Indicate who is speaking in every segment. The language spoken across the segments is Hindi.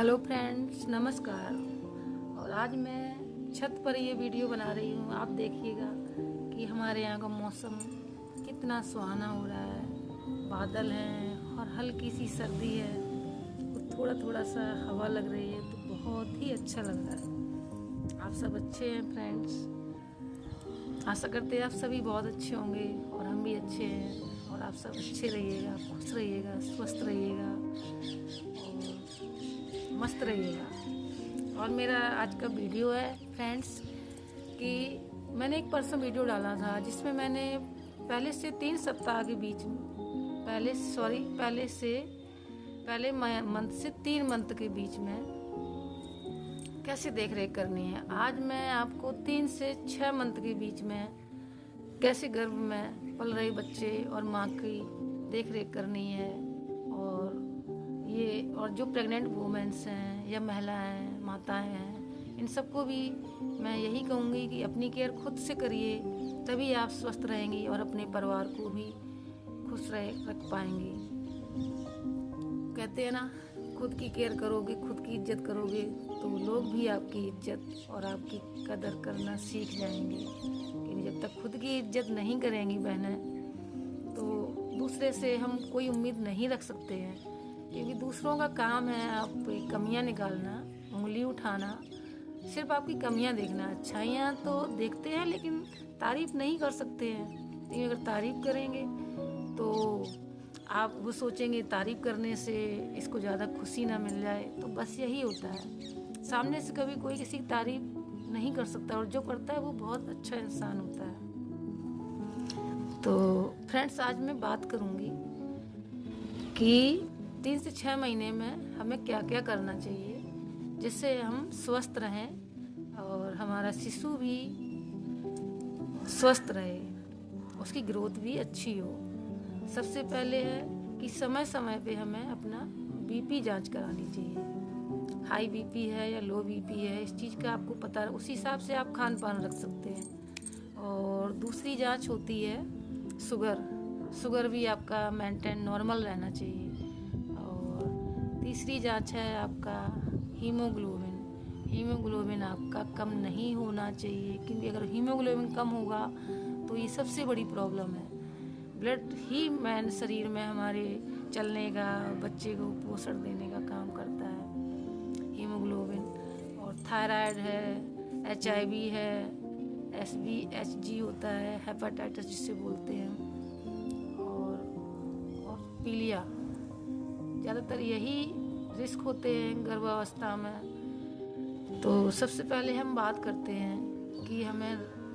Speaker 1: हेलो फ्रेंड्स, नमस्कार। और आज मैं छत पर ये वीडियो बना रही हूँ। आप देखिएगा कि हमारे यहाँ का मौसम कितना सुहाना हो रहा है। बादल हैं और हल्की सी सर्दी है, तो थोड़ा थोड़ा सा हवा लग रही है, तो बहुत ही अच्छा लग रहा है। आप सब अच्छे हैं फ्रेंड्स? आशा करते हैं आप सभी बहुत अच्छे होंगे और हम भी अच्छे हैं। और आप सब अच्छे रहिएगा, खुश रहिएगा, स्वस्थ रहिएगा और मस्त रहिएगा। और मेरा आज का वीडियो है फ्रेंड्स कि मैंने एक परसों वीडियो डाला था जिसमें मैंने पहले से 3 सप्ताह के बीच में पहले मंथ से 3 मंथ के बीच में कैसे देख रेख करनी है। आज मैं आपको 3 से 6 मंथ के बीच में कैसे गर्भ में पल रहे बच्चे और माँ की देख रेख करनी है। और जो प्रेग्नेंट वुमेन्स हैं या महिलाएं हैं, माताएं हैं, इन सबको भी मैं यही कहूँगी कि अपनी केयर खुद से करिए, तभी आप स्वस्थ रहेंगी और अपने परिवार को भी खुश रख पाएंगी। कहते हैं ना, खुद की केयर करोगे, खुद की इज्जत करोगे, तो लोग भी आपकी इज्जत और आपकी कदर करना सीख जाएंगे। क्योंकि जब तक खुद की इज्जत नहीं करेंगी बहनें, तो दूसरे से हम कोई उम्मीद नहीं रख सकते हैं। क्योंकि दूसरों का काम है आप कमियां निकालना, उंगली उठाना, सिर्फ आपकी कमियां देखना। अच्छाइयाँ तो देखते हैं लेकिन तारीफ नहीं कर सकते हैं। लेकिन अगर तारीफ करेंगे तो आप वो सोचेंगे तारीफ करने से इसको ज़्यादा खुशी ना मिल जाए। तो बस यही होता है, सामने से कभी कोई किसी की तारीफ नहीं कर सकता, और जो करता है वो बहुत अच्छा इंसान होता है। तो फ्रेंड्स, आज मैं बात करूँगी कि 3 से 6 महीने में हमें क्या क्या करना चाहिए जिससे हम स्वस्थ रहें और हमारा शिशु भी स्वस्थ रहे, उसकी ग्रोथ भी अच्छी हो। सबसे पहले है कि समय समय पे हमें अपना बीपी जांच करानी चाहिए। हाई बीपी है या लो बीपी है, इस चीज़ का आपको पता, उसी हिसाब से आप खान पान रख सकते हैं। और दूसरी जांच होती है शुगर भी आपका मेंटेन नॉर्मल रहना चाहिए। और तीसरी जांच है आपका हीमोग्लोबिन आपका कम नहीं होना चाहिए, क्योंकि अगर हीमोग्लोबिन कम होगा तो ये सबसे बड़ी प्रॉब्लम है। ब्लड ही शरीर में हमारे चलने का, बच्चे को पोषण देने का काम करता है, हीमोग्लोबिन। और थायराइड है, HIV है, SBHG होता है, हेपेटाइटिस जिसे बोलते हैं, और पीलिया। ज़्यादातर यही रिस्क होते हैं गर्भावस्था में। तो सबसे पहले हम बात करते हैं कि हमें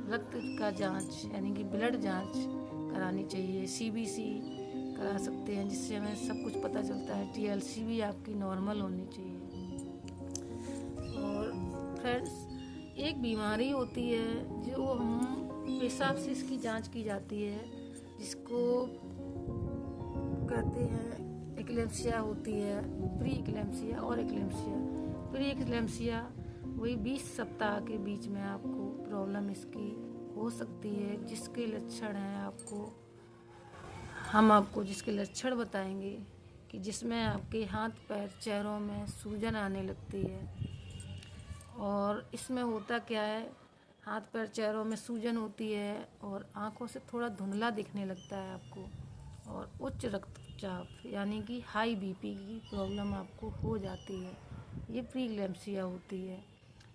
Speaker 1: रक्त का जांच यानी कि ब्लड जांच करानी चाहिए। CBC करा सकते हैं, जिससे हमें सब कुछ पता चलता है। TLC भी आपकी नॉर्मल होनी चाहिए। और फ्रेंड्स, एक बीमारी होती है जो हम पेशाब से इसकी जांच की जाती है, जिसको कहते हैं एक्लेम्सिया होती है, प्री एक्लेम्सिया और एक्लेम्सिया। प्री एक्लेम्सिया वही 20 सप्ताह के बीच में आपको प्रॉब्लम इसकी हो सकती है। जिसके लक्षण हैं हम आपको जिसके लक्षण बताएंगे कि जिसमें आपके हाथ पैर चेहरों में सूजन आने लगती है। और इसमें होता क्या है, हाथ पैर चेहरों में सूजन होती है और आंखों से थोड़ा धुंधला दिखने लगता है आपको, और उच्च रक्तचाप यानी कि हाई बीपी की प्रॉब्लम आपको हो जाती है। ये प्री एक्लेम्सिया होती है।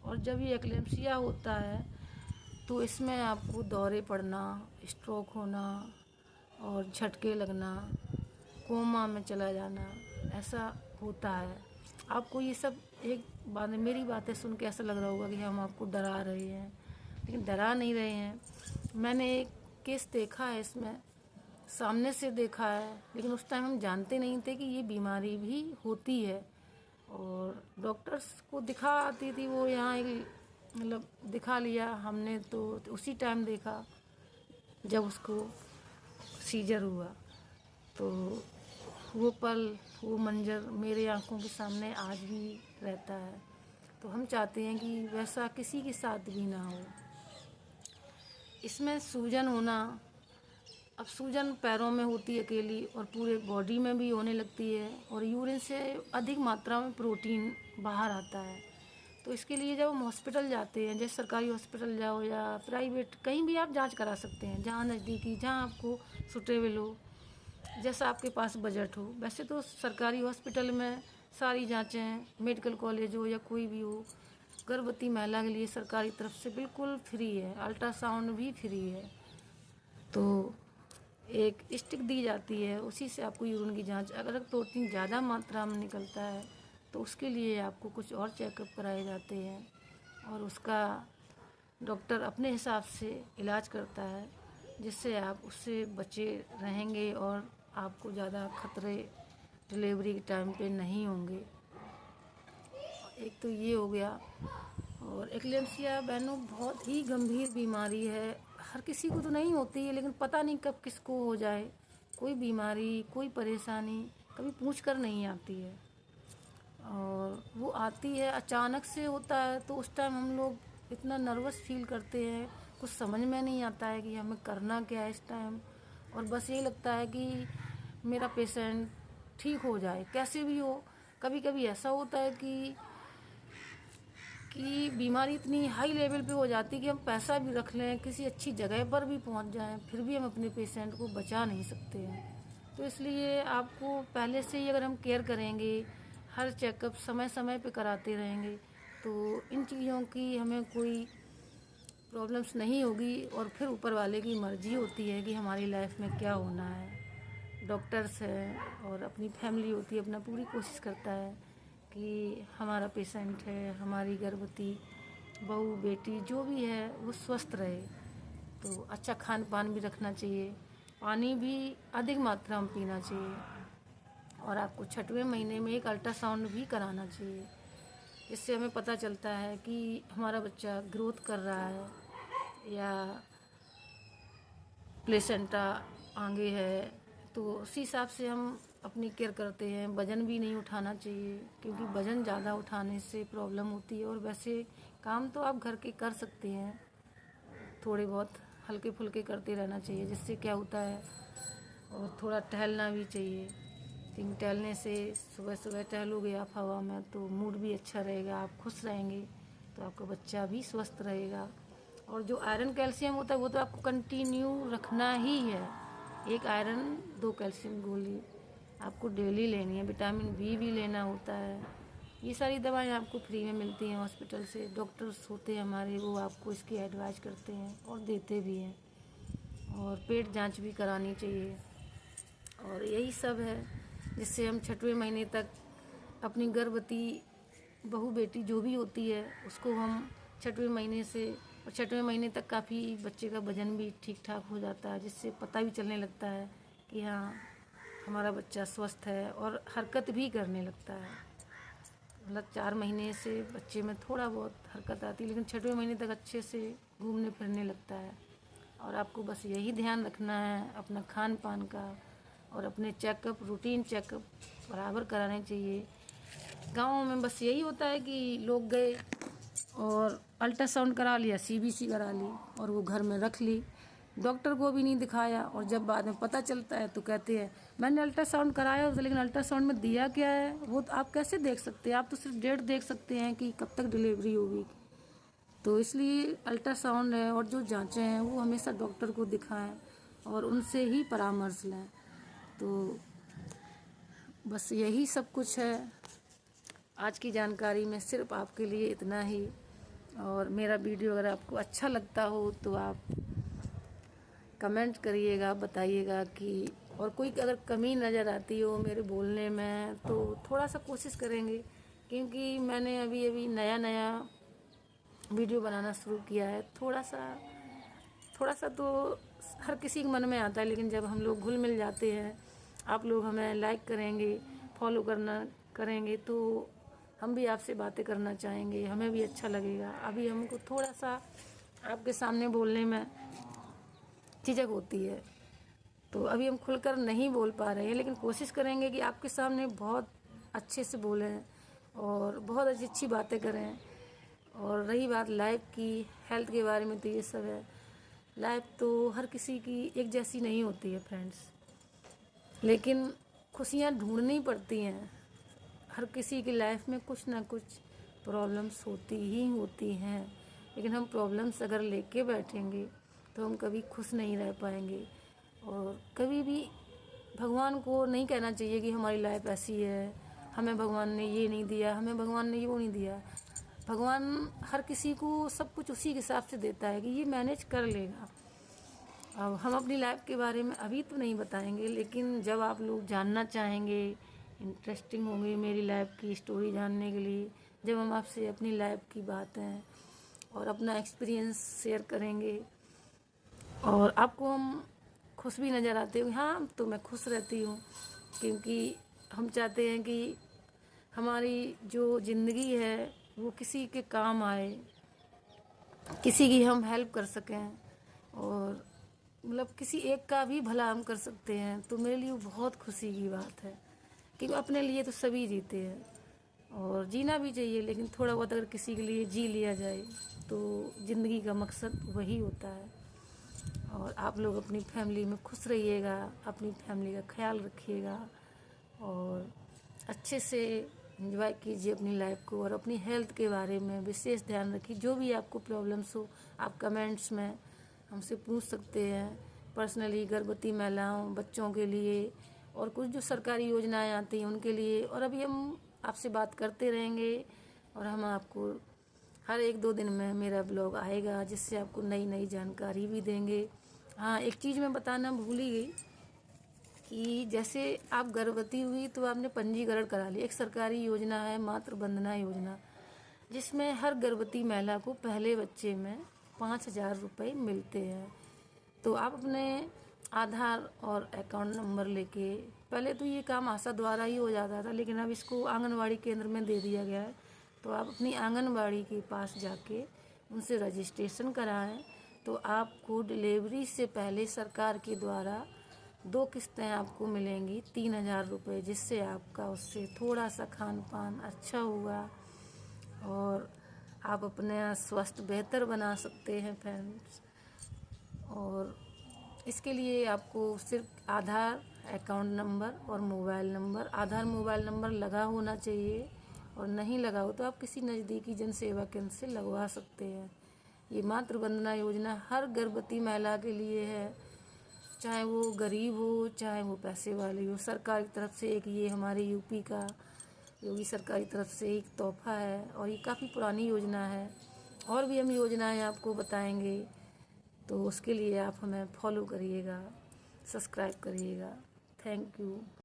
Speaker 1: और जब ये एक्लेम्सिया होता है तो इसमें आपको दौरे पड़ना, स्ट्रोक होना और झटके लगना, कोमा में चला जाना, ऐसा होता है। आपको ये सब एक बात, मेरी बातें सुन के ऐसा लग रहा होगा कि हम आपको डरा रहे हैं, लेकिन डरा नहीं रहे हैं। मैंने एक केस देखा है, इसमें सामने से देखा है, लेकिन उस टाइम हम जानते नहीं थे कि ये बीमारी भी होती है। और डॉक्टर्स को दिखा आती थी, वो यहाँ एक मतलब दिखा लिया हमने, तो उसी टाइम देखा जब उसको सीजर हुआ। तो वो पल, वो मंजर मेरे आंखों के सामने आज भी रहता है। तो हम चाहते हैं कि वैसा किसी के साथ भी ना हो। इसमें सूजन होना अब सूजन पैरों में होती है अकेली और पूरे बॉडी में भी होने लगती है, और यूरिन से अधिक मात्रा में प्रोटीन बाहर आता है। तो इसके लिए जब हम हॉस्पिटल जाते हैं, जैसे सरकारी हॉस्पिटल जाओ या प्राइवेट, कहीं भी आप जांच करा सकते हैं, जहाँ नज़दीकी, जहाँ आपको सुटेबल हो, जैसा आपके पास बजट हो। वैसे तो सरकारी हॉस्पिटल में सारी जांचें, मेडिकल कॉलेज हो या कोई भी हो, गर्भवती महिला के लिए सरकारी तरफ से बिल्कुल फ्री है, अल्ट्रासाउंड भी फ्री है। तो एक स्टिक दी जाती है, उसी से आपको यूरिन की जांच, अगर प्रोटीन ज़्यादा मात्रा में निकलता है तो उसके लिए आपको कुछ और चेकअप कराए जाते हैं, और उसका डॉक्टर अपने हिसाब से इलाज करता है, जिससे आप उससे बचे रहेंगे और आपको ज़्यादा खतरे डिलीवरी के टाइम पे नहीं होंगे। एक तो ये हो गया। और एक्लेम्सिया बहनों बहुत ही गंभीर बीमारी है, हर किसी को तो नहीं होती है, लेकिन पता नहीं कब किसको हो जाए। कोई बीमारी, कोई परेशानी कभी पूछ कर नहीं आती है, और वो आती है अचानक से होता है, तो उस टाइम हम लोग इतना नर्वस फील करते हैं, कुछ समझ में नहीं आता है कि हमें करना क्या है इस टाइम। और बस यही लगता है कि मेरा पेशेंट ठीक हो जाए कैसे भी हो। कभी कभी ऐसा होता है कि बीमारी इतनी हाई लेवल पे हो जाती है कि हम पैसा भी रख लें, किसी अच्छी जगह पर भी पहुंच जाएं, फिर भी हम अपने पेशेंट को बचा नहीं सकते हैं। तो इसलिए आपको पहले से ही अगर हम केयर करेंगे, हर चेकअप समय समय पे कराते रहेंगे, तो इन चीज़ों की हमें कोई प्रॉब्लम्स नहीं होगी। और फिर ऊपर वाले की मर्ज़ी होती है कि हमारी लाइफ में क्या होना है। डॉक्टर्स है और अपनी फैमिली होती है, अपना पूरी कोशिश करता है कि हमारा पेशेंट है, हमारी गर्भवती बहू बेटी जो भी है वो स्वस्थ रहे। तो अच्छा खान पान भी रखना चाहिए, पानी भी अधिक मात्रा में पीना चाहिए, और आपको 6वें महीने में एक अल्ट्रासाउंड भी कराना चाहिए। इससे हमें पता चलता है कि हमारा बच्चा ग्रोथ कर रहा है या प्लेसेंटा आगे है। तो उसी हिसाब से हम अपनी केयर करते हैं। वज़न भी नहीं उठाना चाहिए, क्योंकि वज़न ज़्यादा उठाने से प्रॉब्लम होती है। और वैसे काम तो आप घर के कर सकते हैं, थोड़े बहुत हल्के फुल्के करते रहना चाहिए, जिससे क्या होता है, और थोड़ा टहलना भी चाहिए, क्योंकि टहलने से सुबह सुबह टहलोगे आप हवा में तो मूड भी अच्छा रहेगा, आप खुश रहेंगे, तो आपका बच्चा भी स्वस्थ रहेगा। और जो आयरन कैल्शियम होता है वो तो आपको कंटिन्यू रखना ही है। एक आयरन 2 कैल्शियम गोली आपको डेली लेनी है। विटामिन बी भी लेना होता है। ये सारी दवाएं आपको फ्री में मिलती हैं हॉस्पिटल से। डॉक्टर्स होते हैं हमारे, वो आपको इसकी एडवाइस करते हैं और देते भी हैं। और पेट जांच भी करानी चाहिए। और यही सब है जिससे हम 6वें महीने तक अपनी गर्भवती बहू बेटी जो भी होती है उसको हम 6वें महीने से, और 6वें महीने तक काफ़ी बच्चे का वज़न भी ठीक ठाक हो जाता है, जिससे पता भी चलने लगता है कि हाँ हमारा बच्चा स्वस्थ है, और हरकत भी करने लगता है। मतलब 4 महीने से बच्चे में थोड़ा बहुत हरकत आती है, लेकिन 6वें महीने तक अच्छे से घूमने फिरने लगता है। और आपको बस यही ध्यान रखना है अपना खान पान का, और अपने चेकअप, रूटीन चेकअप बराबर कराने चाहिए। गाँव में बस यही होता है कि लोग गए और अल्ट्रासाउंड करा लिया, सीबीसी करा ली और वो घर में रख ली, डॉक्टर को भी नहीं दिखाया। और जब बाद में पता चलता है तो कहते हैं मैंने अल्ट्रासाउंड कराया, लेकिन अल्ट्रासाउंड में दिया क्या है वो तो आप कैसे देख सकते हैं? आप तो सिर्फ डेट देख सकते हैं कि कब तक डिलीवरी होगी। तो इसलिए अल्ट्रासाउंड है और जो जांचें हैं वो हमेशा डॉक्टर को दिखाएं और उनसे ही परामर्श लें। तो बस यही सब कुछ है आज की जानकारी में, सिर्फ आपके लिए इतना ही। और मेरा वीडियो अगर आपको अच्छा लगता हो तो आप कमेंट करिएगा, बताइएगा कि, और कोई अगर कमी नज़र आती हो मेरे बोलने में तो थोड़ा सा कोशिश करेंगे, क्योंकि मैंने अभी अभी नया वीडियो बनाना शुरू किया है। थोड़ा सा तो हर किसी के मन में आता है, लेकिन जब हम लोग घुल मिल जाते हैं, आप लोग हमें लाइक करेंगे, फॉलो करेंगे तो हम भी आपसे बातें करना चाहेंगे, हमें भी अच्छा लगेगा। अभी हमको थोड़ा सा आपके सामने बोलने में झिझक होती है, तो अभी हम खुलकर नहीं बोल पा रहे हैं, लेकिन कोशिश करेंगे कि आपके सामने बहुत अच्छे से बोलें और बहुत अच्छी अच्छी बातें करें। और रही बात लाइफ की, हेल्थ के बारे में, तो ये सब है। लाइफ तो हर किसी की एक जैसी नहीं होती है फ्रेंड्स, लेकिन खुशियाँ ढूंढनी पड़ती हैं। हर किसी की लाइफ में कुछ ना कुछ प्रॉब्लम्स होती ही होती हैं, लेकिन हम प्रॉब्लम्स अगर लेके बैठेंगे तो हम कभी खुश नहीं रह पाएंगे। और कभी भी भगवान को नहीं कहना चाहिए कि हमारी लाइफ ऐसी है, हमें भगवान ने ये नहीं दिया, हमें भगवान ने वो नहीं दिया। भगवान हर किसी को सब कुछ उसी के हिसाब से देता है कि ये मैनेज कर लेगा। अब हम अपनी लाइफ के बारे में अभी तो नहीं बताएंगे, लेकिन जब आप लोग जानना चाहेंगे, इंटरेस्टिंग होंगे मेरी लाइफ की स्टोरी जानने के लिए, जब हम आपसे अपनी लाइफ की बातें और अपना एक्सपीरियंस शेयर करेंगे और आपको हम खुश भी नज़र आते हो। हाँ, तो मैं खुश रहती हूँ, क्योंकि हम चाहते हैं कि हमारी जो ज़िंदगी है वो किसी के काम आए, किसी की हम हेल्प कर सकें, और मतलब किसी एक का भी भला हम कर सकते हैं, तो मेरे लिए वो बहुत खुशी की बात है। क्योंकि अपने लिए तो सभी जीते हैं और जीना भी चाहिए, लेकिन थोड़ा बहुत अगर किसी के लिए जी लिया जाए तो ज़िंदगी का मकसद वही होता है। और आप लोग अपनी फैमिली में खुश रहिएगा, अपनी फैमिली का ख्याल रखिएगा और अच्छे से एंजॉय कीजिए अपनी लाइफ को, और अपनी हेल्थ के बारे में विशेष ध्यान रखिए। जो भी आपको प्रॉब्लम्स हो आप कमेंट्स में हमसे पूछ सकते हैं पर्सनली, गर्भवती महिलाओं, बच्चों के लिए, और कुछ जो सरकारी योजनाएं आती हैं उनके लिए। और अभी हम आपसे बात करते रहेंगे और हम आपको हर 1-2 दिन में मेरा ब्लॉग आएगा, जिससे आपको नई नई जानकारी भी देंगे। हाँ, एक चीज़ मैं बताना भूल ही गई कि जैसे आप गर्भवती हुई तो आपने पंजीकरण करा लिया। एक सरकारी योजना है मातृ वंदना योजना, जिसमें हर गर्भवती महिला को पहले बच्चे में 5,000 रुपये मिलते हैं। तो आप अपने आधार और अकाउंट नंबर लेके, पहले तो ये काम आशा द्वारा ही हो जाता था, लेकिन अब इसको आंगनवाड़ी केंद्र में दे दिया गया है। तो आप अपनी आंगनवाड़ी के पास जाके उनसे रजिस्ट्रेशन कराएं, तो आपको डिलीवरी से पहले सरकार के द्वारा 2 किस्तें आपको मिलेंगी 3,000 रुपये, जिससे आपका उससे थोड़ा सा खान पान अच्छा होगा और आप अपना स्वास्थ्य बेहतर बना सकते हैं फ्रेंड्स। और इसके लिए आपको सिर्फ आधार, अकाउंट नंबर और मोबाइल नंबर, आधार मोबाइल नंबर लगा होना चाहिए, और नहीं लगा हो तो आप किसी नज़दीकी जन सेवा केंद्र से लगवा सकते हैं। ये मातृ वंदना योजना हर गर्भवती महिला के लिए है, चाहे वो गरीब हो चाहे वो पैसे वाली हो। सरकार की तरफ से एक ये हमारे यूपी का योगी सरकार की तरफ से एक तोहफा है, और ये काफ़ी पुरानी योजना है। और भी हम योजनाएं आपको बताएंगे, तो उसके लिए आप हमें फॉलो करिएगा, सब्सक्राइब करिएगा। Thank you.